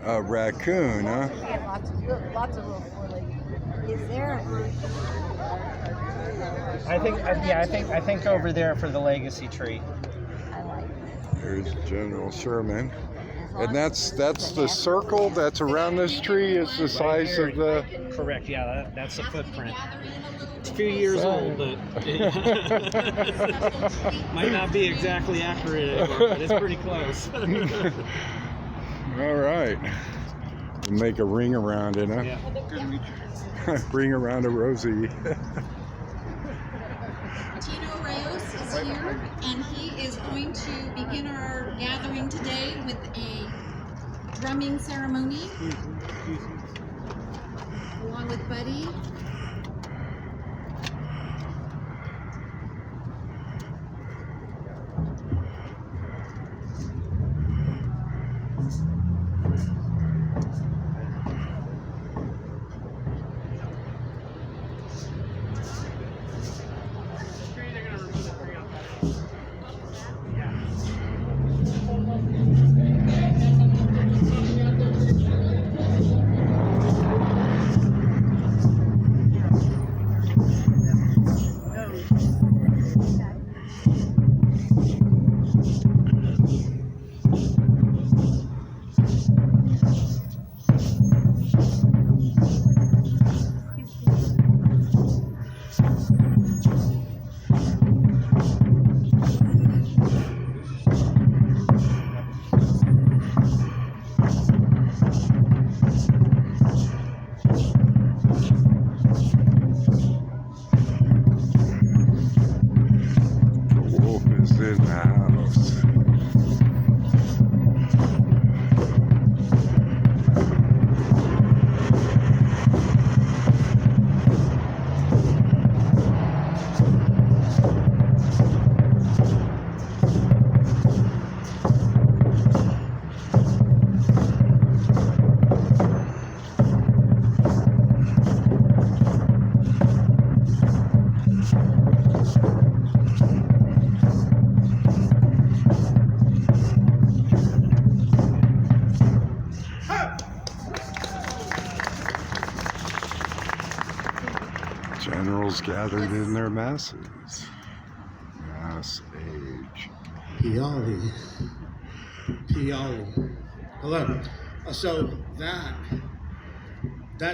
A raccoon, huh? And lots of little four-legged. Is there a version? I think over there for the legacy tree. I like it. There's General Sherman. As long And as that's the circle that's around this tree is the size of the... Correct, yeah, that's the footprint. It's a few years old, but might not be exactly accurate anymore, but it's pretty close. All right. We'll make a ring around it, huh? Yeah. Ring around a Rosie. Tino Reyes is here, and he is going to begin our gathering today with a drumming ceremony, along with Buddy. In the house. Generals gathered in their masses. Mass age. Piali. Hello. So that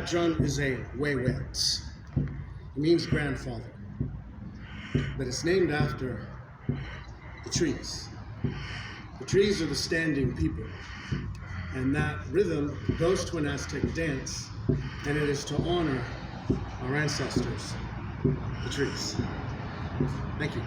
drum is a wewet. It means grandfather. But it's named after the trees. The trees are the standing people. And that rhythm goes to an Aztec dance, and it is to honor our ancestors, the trees. Thank you.